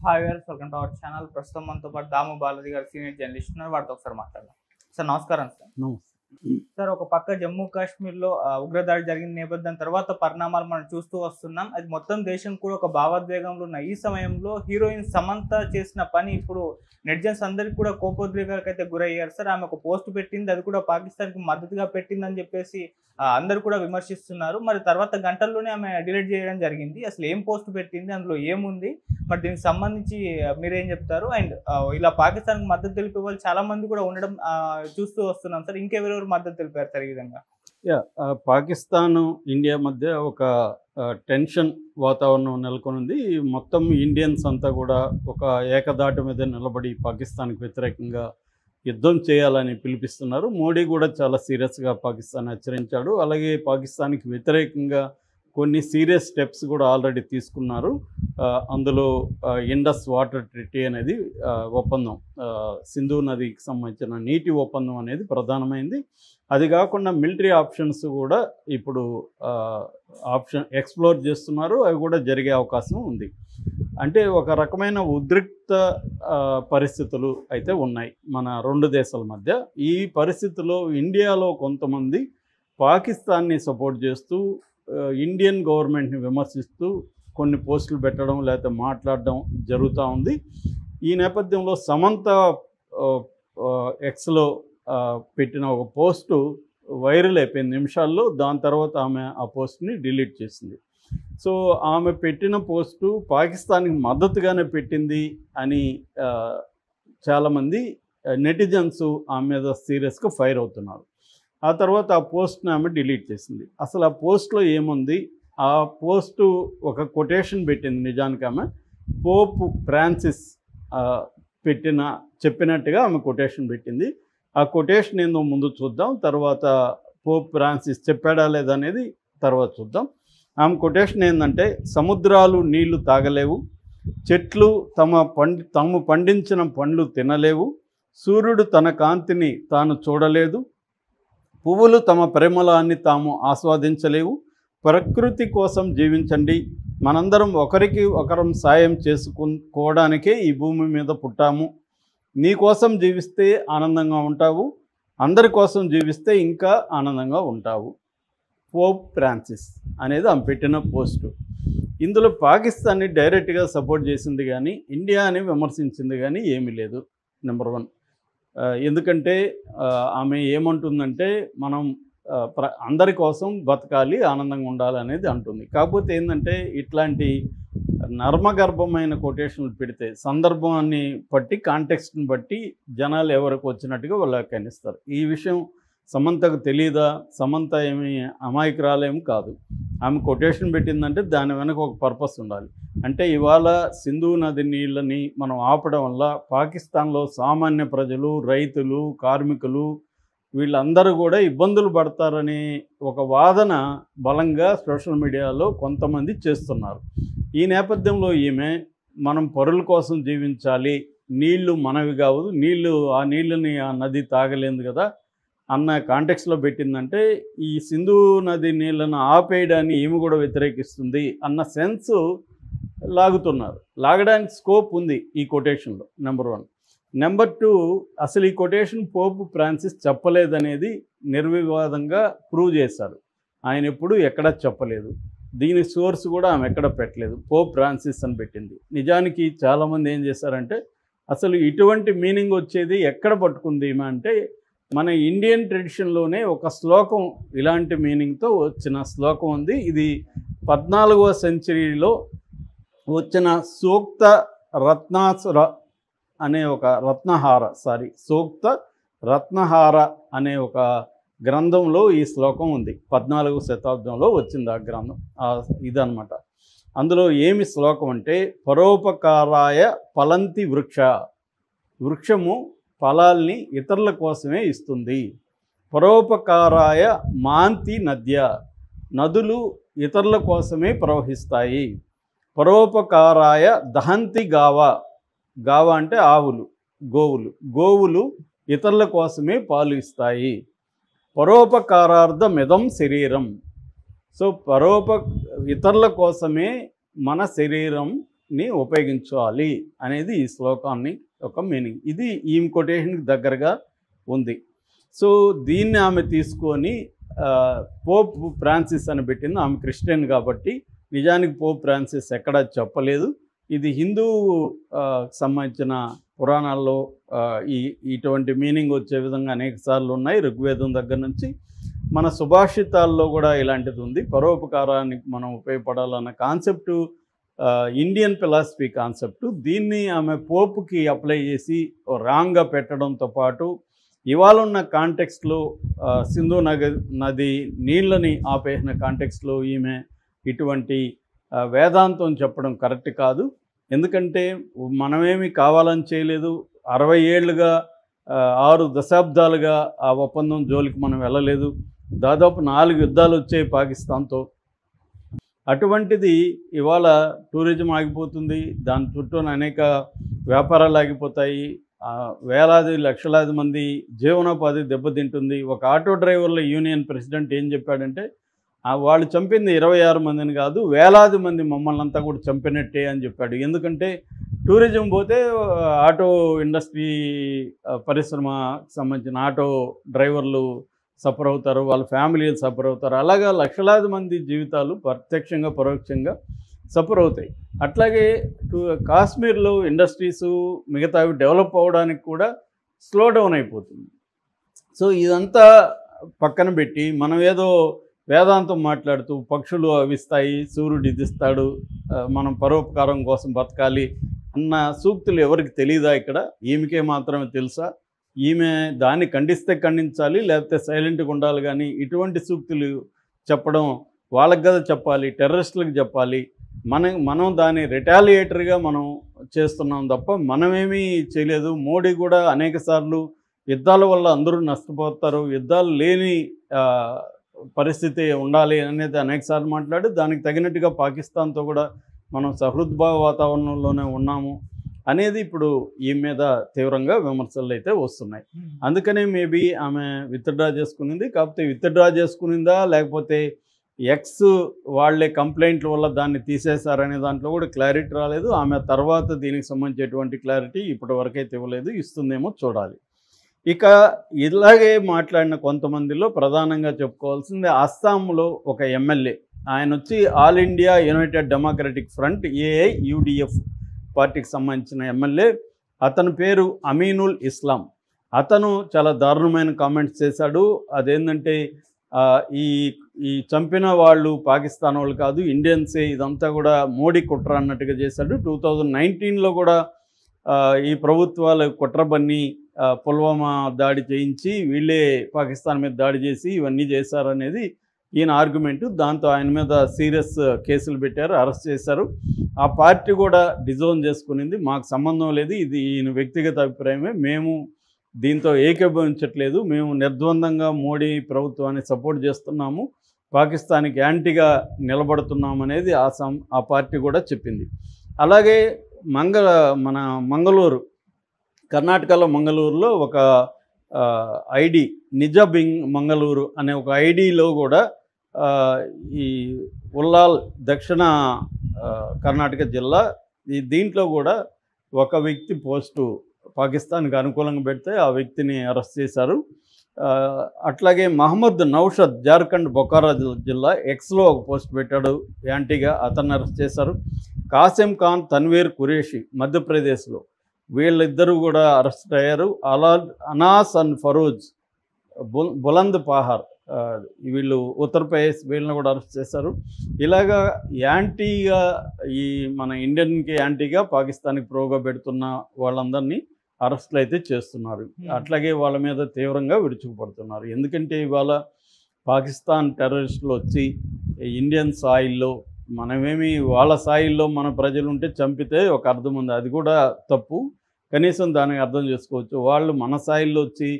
Hi గారు, welcome to our channel. ప్రస్తుతం మనతో పాటు దాము బాలాజీ గారు సీనియర్ జర్నలిస్ట్ ఉన్నారు. వాటితో ఒకసారి మాట్లాడదాం. సార్ నమస్కారం. సార్ ఒక పక్క జమ్మూ కాశ్మీర్లో ఉగ్రదాడి జరిగిన నేపథ్యం తర్వాత పరిణామాలు మనం చూస్తూ వస్తున్నాం. అది మొత్తం దేశం కూడా ఒక భావోద్వేగంలో ఉన్న ఈ సమయంలో హీరోయిన్ సమంత చేసిన పని ఇప్పుడు నెటిజన్స్ అందరికీ కూడా కోపోద్రేకాలకు అయితే గురయ్యారు. సార్ ఆమె ఒక పోస్ట్ పెట్టింది, అది కూడా పాకిస్తాన్కి మద్దతుగా పెట్టిందని చెప్పేసి అందరూ కూడా విమర్శిస్తున్నారు. మరి తర్వాత గంటల్లోనే ఆమె డిలీట్ చేయడం జరిగింది. అసలు ఏం పోస్ట్ పెట్టింది, అందులో ఏముంది, మరి దీనికి సంబంధించి మీరేం చెప్తారు? అండ్ ఇలా పాకిస్తాన్కి మద్దతు తెలిపే వాళ్ళు చాలా మంది కూడా ఉండడం చూస్తూ వస్తున్నాం సార్. ఇంకెవరెవరు మద్దతు తెలిపారు సార్ ఈ విధంగా? పాకిస్తాన్ ఇండియా మధ్య ఒక టెన్షన్ వాతావరణం నెలకొనింది. మొత్తం ఇండియన్స్ అంతా కూడా ఒక ఏకదాటి మీద నిలబడి పాకిస్తాన్కి వ్యతిరేకంగా యుద్ధం చేయాలని పిలిపిస్తున్నారు. మోడీ కూడా చాలా సీరియస్గా పాకిస్తాన్ హెచ్చరించాడు. అలాగే పాకిస్తాన్కి వ్యతిరేకంగా కొన్ని సీరియస్ స్టెప్స్ కూడా ఆల్రెడీ తీసుకున్నారు. అందులో ఇండస్ వాటర్ ట్రీటీ అనేది ఒప్పందం, సింధు నదికి సంబంధించిన నీటి ఒప్పందం అనేది ప్రధానమైంది. అది కాకుండా మిలిటరీ ఆప్షన్స్ కూడా ఇప్పుడు ఎక్స్ప్లోర్ చేస్తున్నారు. అవి కూడా జరిగే అవకాశం ఉంది. అంటే ఒక రకమైన ఉద్రిక్త పరిస్థితులు అయితే ఉన్నాయి మన రెండు దేశాల మధ్య. ఈ పరిస్థితుల్లో ఇండియాలో కొంతమంది పాకిస్తాన్ని సపోర్ట్ చేస్తూ ఇండియన్ గవర్నమెంట్ని విమర్శిస్తూ కొన్ని పోస్టులు పెట్టడం లేకపోతే మాట్లాడడం జరుగుతూ ఉంది. ఈ నేపథ్యంలో సమంత ఎక్స్లో పెట్టిన ఒక పోస్టు వైరల్ అయిపోయింది నిమిషాల్లో. దాని తర్వాత ఆమె ఆ పోస్ట్ని డిలీట్ చేసింది. సో ఆమె పెట్టిన పోస్టు పాకిస్తాన్కి మద్దతుగానే పెట్టింది అని చాలామంది నెటిజన్స్ ఆమె మీద సీరియస్గా ఫైర్ అవుతున్నారు. ఆ తర్వాత ఆ పోస్ట్ని ఆమె డిలీట్ చేసింది. అసలు ఆ పోస్ట్లో ఏముంది? ఆ పోస్టు ఒక కొటేషన్ పెట్టింది. నిజానికి ఆమె పోప్ ఫ్రాన్సిస్ చెప్పినట్టుగా ఆమె కొటేషన్ పెట్టింది. ఆ కొటేషన్ ఏందో ముందు చూద్దాం, తర్వాత పోప్ ఫ్రాన్సిస్ చెప్పాడా లేదా అనేది తర్వాత చూద్దాం. ఆమె కొటేషన్ ఏంటంటే, సముద్రాలు నీళ్లు తాగలేవు, చెట్లు తాము పండించిన పండ్లు తినలేవు, సూర్యుడు తన కాంతిని తాను చూడలేదు, పువ్వులు తమ పరిమళాన్ని తాము ఆస్వాదించలేవు, ప్రకృతి కోసం జీవించండి, మనందరం ఒకరికి ఒకరం సాయం చేసుకోవడానికే ఈ భూమి మీద పుట్టాము, నీ కోసం జీవిస్తే ఆనందంగా ఉంటావు, అందరి కోసం జీవిస్తే ఇంకా ఆనందంగా ఉంటావు. పోప్ ఫ్రాన్సిస్ అనేది ఆమె పెట్టిన పోస్టు. ఇందులో పాకిస్తాన్ని డైరెక్ట్గా సపోర్ట్ చేసింది కానీ ఇండియాని విమర్శించింది కానీ ఏమీ లేదు. నెంబర్ 1. ఎందుకంటే ఆమె ఏమంటుందంటే, మనం అందరి కోసం బతకాలి, ఆనందంగా ఉండాలి అనేది అంటుంది. కాకపోతే ఏంటంటే ఇట్లాంటి నర్మగర్భమైన కొటేషన్లు పెడితే సందర్భాన్ని బట్టి, కాంటెక్స్ట్ని బట్టి జనాలు ఎవరికి వచ్చినట్టుగా వాళ్ళు వ్యాఖ్యానిస్తారు. ఈ విషయం సమంతకు తెలియదా? సమంత ఏమి అమాయకురాలేం కాదు. ఆమె కొటేషన్ పెట్టిందంటే దాని వెనక ఒక పర్పస్ ఉండాలి. అంటే ఇవాళ సింధు నది నీళ్ళని మనం ఆపడం వల్ల పాకిస్తాన్లో సామాన్య ప్రజలు, రైతులు, కార్మికులు వీళ్ళందరూ కూడా ఇబ్బందులు పడతారని ఒక వాదన బలంగా సోషల్ మీడియాలో కొంతమంది చేస్తున్నారు. ఈ నేపథ్యంలో ఈమె మనం పరుల కోసం జీవించాలి, నీళ్లు మనవి కావు, ఆ నీళ్ళని ఆ నది తాగలేదు కదా అన్న కాంటెక్స్లో పెట్టిందంటే, ఈ సింధు నది నీళ్ళను ఆపేయడాన్ని ఈమె కూడా వ్యతిరేకిస్తుంది అన్న సెన్స్ లాగుతున్నారు. లాగడానికి స్కోప్ ఉంది ఈ కొటేషన్లో. నెంబర్ 1. నెంబర్ 2, అసలు ఈ కొటేషన్ పోప్ ఫ్రాన్సిస్ చెప్పలేదనేది నిర్వివాదంగా ప్రూవ్ చేశారు. ఆయన ఎప్పుడు ఎక్కడా చెప్పలేదు. దీని సోర్స్ కూడా ఆమె ఎక్కడ పెట్టలేదు. పోప్ ఫ్రాన్సిస్ అని పెట్టింది. నిజానికి చాలామంది ఏం చేశారంటే, అసలు ఇటువంటి మీనింగ్ వచ్చేది ఎక్కడ పట్టుకుంది ఈమె అంటే, మన ఇండియన్ ట్రెడిషన్లోనే ఒక శ్లోకం ఇలాంటి మీనింగ్తో వచ్చిన శ్లోకం ఉంది. ఇది 14వ సెంచరీలో వచ్చిన సూక్త రత్నాసుర అనే ఒక సూక్త రత్నహార అనే ఒక గ్రంథంలో ఈ శ్లోకం ఉంది. 14వ శతాబ్దంలో వచ్చింది ఆ గ్రంథం. ఇదన్నమాట. అందులో ఏమి శ్లోకం అంటే, పరోపకారాయ ఫలంతి వృక్షము ఫలాల్ని ఇతరుల కోసమే ఇస్తుంది. పరోపకారాయ మాంతి నదులు ఇతరుల కోసమే ప్రవహిస్తాయి. పరోపకారాయ దహంతి గావ అంటే ఆవులు, గోవులు ఇతరుల కోసమే పాలు ఇస్తాయి. పరోపకారార్థమిదం శరీరం. సో ఇతరుల కోసమే మన శరీరం ని ఉపయోగించాలి అనేది ఈ శ్లోకాన్ని ఒక మీనింగ్. ఇది ఈమె కొటేషన్కి దగ్గరగా ఉంది. సో దీన్ని ఆమె తీసుకొని పోప్ ఫ్రాన్సిస్ అని పెట్టింది. ఆమె క్రిస్టియన్ కాబట్టి నిజానికి పోప్ ఫ్రాన్సిస్ ఎక్కడా చెప్పలేదు. ఇది హిందూ సంబంధించిన పురాణాల్లో ఇటువంటి మీనింగ్ వచ్చే విధంగా అనేక సార్లు ఉన్నాయి. ఋగ్వేదం దగ్గర నుంచి మన సుభాషితాల్లో కూడా ఇలాంటిది ఉంది. పరోపకారానికి మనం ఉపయోగపడాలన్న కాన్సెప్టు ఇండియన్ ఫిలాసఫీ కాన్సెప్టు. దీన్ని ఆమె పోపుకి అప్లై చేసి రాంగ్గా పెట్టడంతో పాటు ఇవాళ ఉన్న కాంటెక్స్ట్లో సింధు నది నీళ్ళని ఆపేసిన కాంటెక్స్లో ఈమె ఇటువంటి వేదాంతం చెప్పడం కరెక్ట్ కాదు. ఎందుకంటే మనమేమి కావాలని చేయలేదు. 60 ఏళ్ళుగా 6 దశాబ్దాలుగా ఆ ఒప్పందం జోలికి మనం వెళ్ళలేదు. దాదాపు 4 యుద్ధాలు వచ్చాయి పాకిస్తాన్తో. అటువంటిది ఇవాళ టూరిజం ఆగిపోతుంది, దాని చుట్టూ అనేక వ్యాపారాలు ఆగిపోతాయి, వేలాది లక్షలాది మంది జీవనోపాధి దెబ్బతింటుంది. ఒక ఆటో డ్రైవర్ల యూనియన్ ప్రెసిడెంట్ ఏం చెప్పాడంటే వాళ్ళు చంపింది 26 మందిని కాదు, వేలాది మంది మమ్మల్ని అంతా కూడా చంపినట్టే అని చెప్పాడు. ఎందుకంటే టూరిజం పోతే ఆటో ఇండస్ట్రీ పరిశ్రమకు సంబంధించిన ఆటో డ్రైవర్లు సఫర్ అవుతారు, వాళ్ళ ఫ్యామిలీలు సఫర్ అవుతారు. అలాగా లక్షలాది మంది జీవితాలు ప్రత్యక్షంగా పరోక్షంగా సఫర్ అవుతాయి. అట్లాగే కాశ్మీర్లో ఇండస్ట్రీసు మిగతావి డెవలప్ అవ్వడానికి కూడా స్లో డౌన్ అయిపోతుంది. సో ఇదంతా పక్కన పెట్టి మనం ఏదో వేదాంతం మాట్లాడుతూ పక్షులు అవిస్తాయి, సూర్యుడు ఇదిస్తాడు, మనం పరోపకారం కోసం బతకాలి అన్న సూక్తులు ఎవరికి తెలియదా? ఇక్కడ ఈమెకే మాత్రమే తెలుసా? ఈమె దాన్ని ఖండిస్తే ఖండించాలి, లేకపోతే సైలెంట్గా ఉండాలి. కానీ ఇటువంటి సూక్తులు చెప్పడం వాళ్ళకి కదా చెప్పాలి, టెర్రరిస్టులకు చెప్పాలి. మనం దాన్ని రిటాలియేటరీగా మనం చేస్తున్నాం తప్ప మనమేమీ చేయలేదు. మోడీ కూడా అనేక సార్లు యుద్ధాల వల్ల అందరూ నష్టపోతారు, యుద్ధాలు లేని పరిస్థితి ఉండాలి అనేది అనేకసార్లు మాట్లాడి దానికి తగినట్టుగా పాకిస్తాన్తో కూడా మనం సహృద్భావ వాతావరణంలోనే ఉన్నాము అనేది ఇప్పుడు ఈ మీద తీవ్రంగా విమర్శలు అయితే వస్తున్నాయి. అందుకనే మేబీ ఆమె విత్డ్రా చేసుకునింది. కాకపోతే విత్డ్రా చేసుకునిందా లేకపోతే ఎక్స్ వాళ్ళే కంప్లైంట్ల వల్ల దాన్ని తీసేశారనే దాంట్లో కూడా క్లారిటీ రాలేదు. ఆమె తర్వాత దీనికి సంబంధించేటువంటి క్లారిటీ ఇప్పటి వరకైతే ఇవ్వలేదు, ఇస్తుందేమో చూడాలి. ఇక ఇలాగే మాట్లాడిన కొంతమందిలో ప్రధానంగా చెప్పుకోవాల్సింది అస్సాంలో ఒక ఎమ్మెల్యే. ఆయన వచ్చి all India United democratic front AIUDF పార్టీకి సంబంధించిన ఎమ్మెల్యే. అతని పేరు అమీనుల్ ఇస్లాం. అతను చాలా దారుణమైన కామెంట్స్ చేశాడు. అదేంటంటే ఈ చంపిన వాళ్ళు పాకిస్తాన్ వాళ్ళు కాదు, ఇండియన్సే, ఇదంతా కూడా మోడీ కుట్ర అన్నట్టుగా చేశాడు. 2019లో కూడా ఈ ప్రభుత్వాలు కుట్రబన్ని పుల్వామా దాడి చేయించి వీళ్ళే పాకిస్తాన్ మీద దాడి చేసి ఇవన్నీ చేశారనేది ఈయన ఆర్గ్యుమెంటు. దాంతో ఆయన మీద సీరియస్ కేసులు పెట్టారు, అరెస్ట్ చేశారు. ఆ పార్టీ కూడా డిజోన్ చేసుకునింది, మాకు సంబంధం లేదు, ఇది ఈయన వ్యక్తిగత అభిప్రాయమే, మేము దీంతో ఏకీభవించట్లేదు, మేము నిర్ద్వందంగా మోడీ ప్రభుత్వాన్ని సపోర్ట్ చేస్తున్నాము, పాకిస్తాన్కి యాంటీగా నిలబడుతున్నాము అనేది ఆ పార్టీ కూడా చెప్పింది. అలాగే మన మంగళూరు, కర్ణాటకలో మంగళూరులో ఒక ఐడి నిజబింగ్ మంగళూరు అనే ఒక ఐడిలో కూడా ఈ ఉల్లాల్ దక్షిణ కర్ణాటక జిల్లా దీంట్లో కూడా ఒక వ్యక్తి పోస్టు పాకిస్తాన్కి అనుకూలంగా పెడితే ఆ వ్యక్తిని అరెస్ట్ చేశారు. అట్లాగే మహమ్మద్ నౌషద్ జార్ఖండ్ బొకారా జిల్లా ఎక్స్లో ఒక పోస్ట్ పెట్టాడు యాంటీగా, అతన్ని అరెస్ట్ చేశారు. కాసిం ఖాన్ తన్వీర్ ఖురేషి మధ్యప్రదేశ్లో, వీళ్ళిద్దరూ కూడా అరెస్ట్ అయ్యారు. అనాస్ అండ్ ఫరోజ్ బులంద్ పహార్ వీళ్ళు ఉత్తరప్రదేశ్, వీళ్ళని కూడా అరెస్ట్ చేశారు. ఇలాగా యాంటీగా మన ఇండియన్కి యాంటీగా పాకిస్తాన్కి ప్రోగా పెడుతున్న వాళ్ళందరినీ అరెస్టులు అయితే చేస్తున్నారు. అట్లాగే వాళ్ళ మీద తీవ్రంగా విరుచుకుపడుతున్నారు. ఎందుకంటే ఇవాళ పాకిస్తాన్ టెర్రరిస్టులు వచ్చి ఇండియన్ సాయిల్లో, మనమేమి వాళ్ళ సాయిల్లో మన ప్రజలు ఉంటే చంపితే ఒక అర్థం ఉంది, అది కూడా తప్పు. కనీసం దానికి అర్థం చేసుకోవచ్చు. వాళ్ళు మన సాయిల్లో వచ్చి